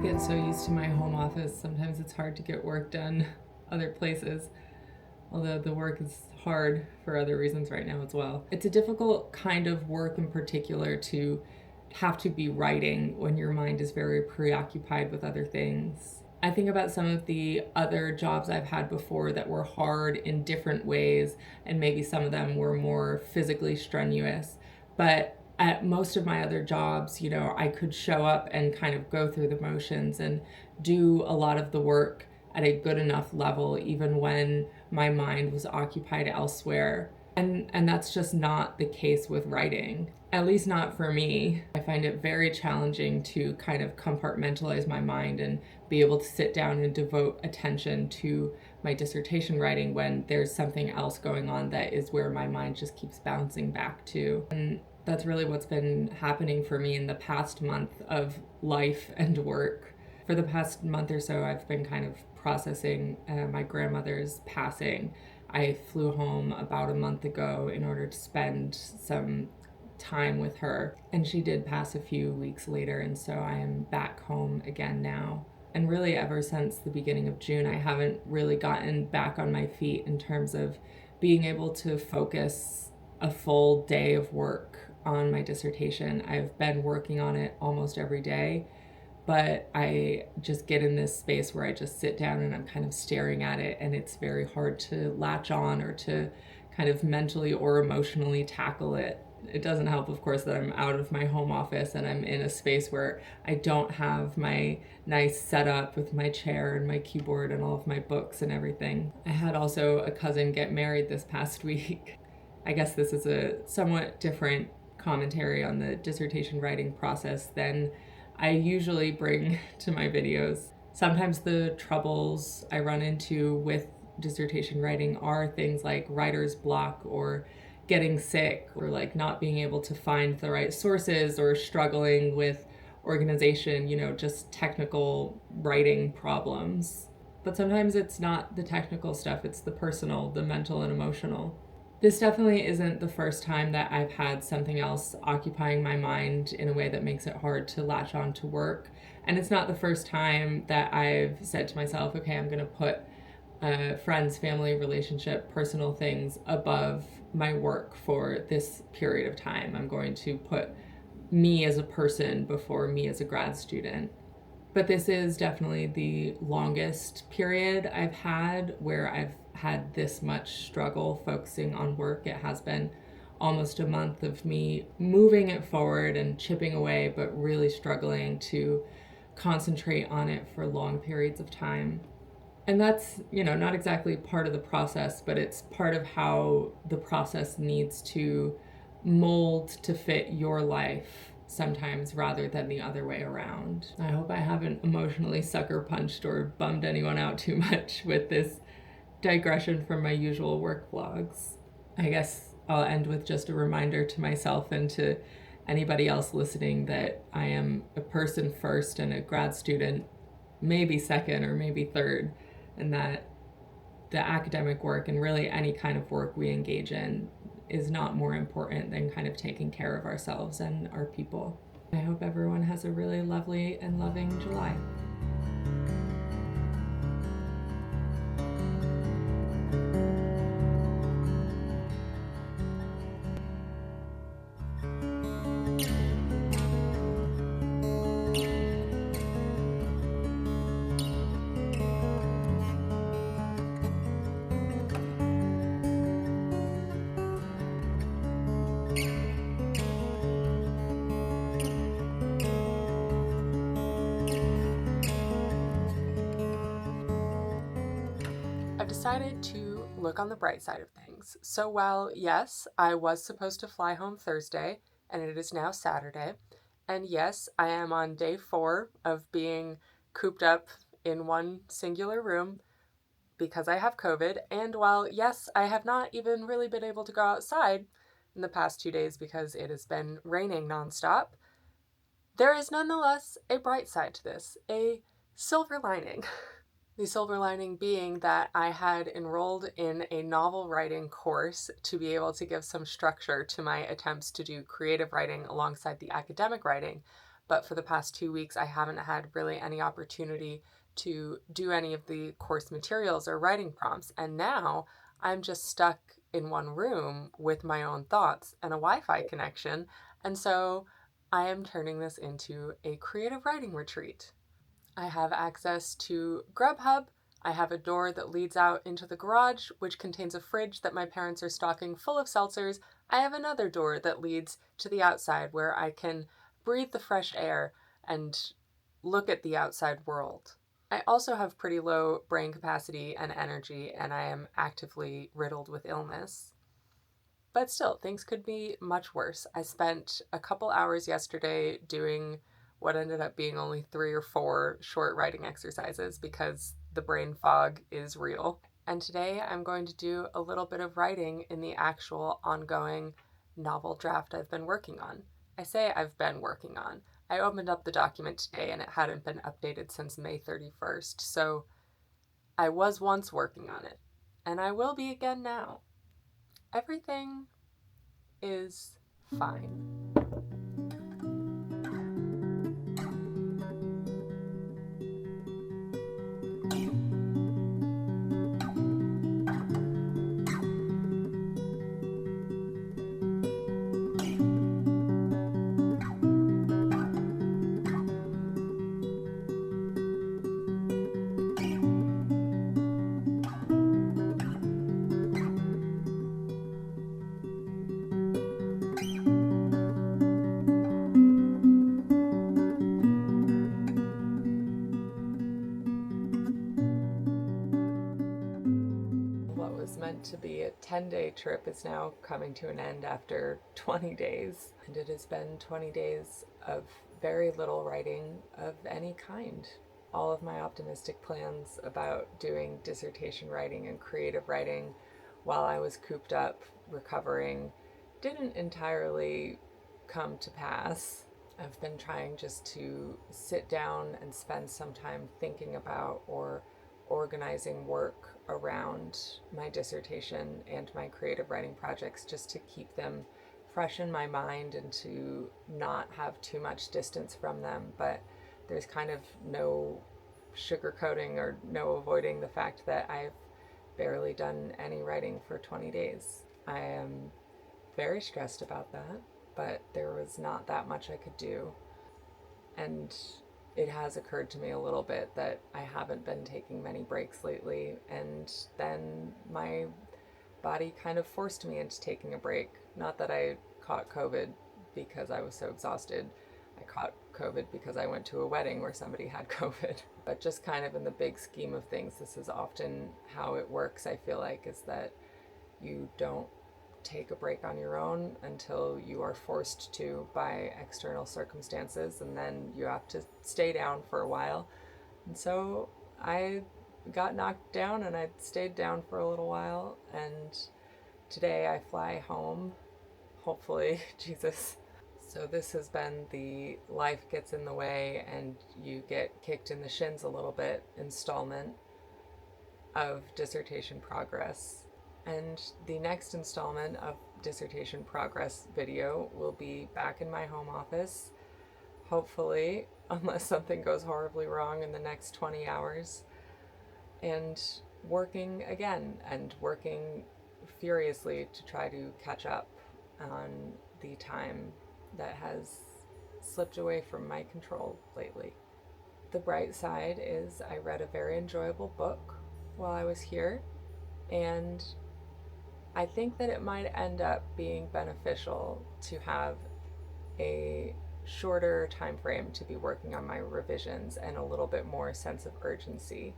get so used to my home office. Sometimes it's hard to get work done other places, although the work is hard for other reasons right now as well. It's a difficult kind of work in particular to have to be writing when your mind is very preoccupied with other things. I think about some of the other jobs I've had before that were hard in different ways, and maybe some of them were more physically strenuous. But at most of my other jobs, I could show up and kind of go through the motions and do a lot of the work at a good enough level, even when my mind was occupied elsewhere. And that's just not the case with writing, at least not for me. I find it very challenging to kind of compartmentalize my mind and be able to sit down and devote attention to my dissertation writing when there's something else going on that is where my mind just keeps bouncing back to. And that's really what's been happening for me in the past month of life and work. For the past month or so, I've been kind of processing my grandmother's passing. I flew home about a month ago in order to spend some time with her, and she did pass a few weeks later, and so I am back home again now. And really, ever since the beginning of June, I haven't really gotten back on my feet in terms of being able to focus a full day of work on my dissertation. I've been working on it almost every day, but I just get in this space where I just sit down and I'm kind of staring at it, and it's very hard to latch on or to kind of mentally or emotionally tackle it. It doesn't help, of course, that I'm out of my home office and I'm in a space where I don't have my nice setup with my chair and my keyboard and all of my books and everything. I had also a cousin get married this past week. I guess this is a somewhat different commentary on the dissertation writing process than I usually bring to my videos. Sometimes the troubles I run into with dissertation writing are things like writer's block or getting sick or like not being able to find the right sources or struggling with organization, just technical writing problems. But sometimes it's not the technical stuff, it's the personal, the mental and emotional. This definitely isn't the first time that I've had something else occupying my mind in a way that makes it hard to latch on to work. And it's not the first time that I've said to myself, okay, I'm going to put friends, family, relationship, personal things above my work for this period of time. I'm going to put me as a person before me as a grad student. But this is definitely the longest period I've had where I've had this much struggle focusing on work. It has been almost a month of me moving it forward and chipping away, but really struggling to concentrate on it for long periods of time. And that's, not exactly part of the process, but it's part of how the process needs to mold to fit your life sometimes rather than the other way around. I hope I haven't emotionally sucker punched or bummed anyone out too much with this digression from my usual work vlogs. I guess I'll end with just a reminder to myself and to anybody else listening that I am a person first and a grad student maybe second or maybe third, and that the academic work and really any kind of work we engage in is not more important than kind of taking care of ourselves and our people. I hope everyone has a really lovely and loving July. I've decided to look on the bright side of things. So while, yes, I was supposed to fly home Thursday, and it is now Saturday, and yes, I am on day 4 of being cooped up in one singular room because I have COVID, and while, yes, I have not even really been able to go outside in the past 2 days because it has been raining nonstop, there is nonetheless a bright side to this, a silver lining. The silver lining being that I had enrolled in a novel writing course to be able to give some structure to my attempts to do creative writing alongside the academic writing, but for the past 2 weeks, I haven't had really any opportunity to do any of the course materials or writing prompts. And now I'm just stuck in one room with my own thoughts and a Wi Fi connection. And so I am turning this into a creative writing retreat. I have access to Grubhub. I have a door that leads out into the garage, which contains a fridge that my parents are stocking full of seltzers. I have another door that leads to the outside where I can breathe the fresh air and look at the outside world. I also have pretty low brain capacity and energy, and I am actively riddled with illness. But still, things could be much worse. I spent a couple hours yesterday doing what ended up being only 3 or 4 short writing exercises because the brain fog is real. And today I'm going to do a little bit of writing in the actual ongoing novel draft I've been working on. I say I've been working on. I opened up the document today and it hadn't been updated since May 31st, so I was once working on it, and I will be again now. Everything is fine. What was meant to be a 10-day trip is now coming to an end after 20 days. And it has been 20 days of very little writing of any kind. All of my optimistic plans about doing dissertation writing and creative writing while I was cooped up recovering didn't entirely come to pass. I've been trying just to sit down and spend some time thinking about or organizing work around my dissertation and my creative writing projects just to keep them fresh in my mind and to not have too much distance from them. But there's kind of no sugarcoating or no avoiding the fact that I've barely done any writing for 20 days. I am very stressed about that, but there was not that much I could do. And it has occurred to me a little bit that I haven't been taking many breaks lately, and then my body kind of forced me into taking a break. Not that I caught COVID because I was so exhausted. I caught COVID because I went to a wedding where somebody had COVID. But just kind of in the big scheme of things, this is often how it works, I feel like, is that you don't take a break on your own until you are forced to by external circumstances, and then you have to stay down for a while. And so I got knocked down and I stayed down for a little while, and today I fly home, hopefully. Jesus. So this has been the life gets in the way and you get kicked in the shins a little bit installment of dissertation progress. And the next installment of dissertation progress video will be back in my home office, hopefully, unless something goes horribly wrong in the next 20 hours, and working again and working furiously to try to catch up on the time that has slipped away from my control lately. The bright side is I read a very enjoyable book while I was here, and I think that it might end up being beneficial to have a shorter time frame to be working on my revisions and a little bit more sense of urgency.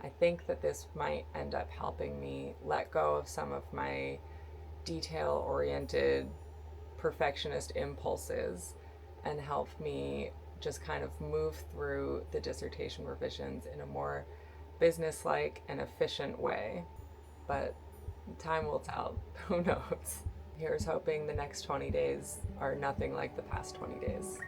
I think that this might end up helping me let go of some of my detail-oriented perfectionist impulses and help me just kind of move through the dissertation revisions in a more business-like and efficient way. But time will tell. Who knows? Here's hoping the next 20 days are nothing like the past 20 days.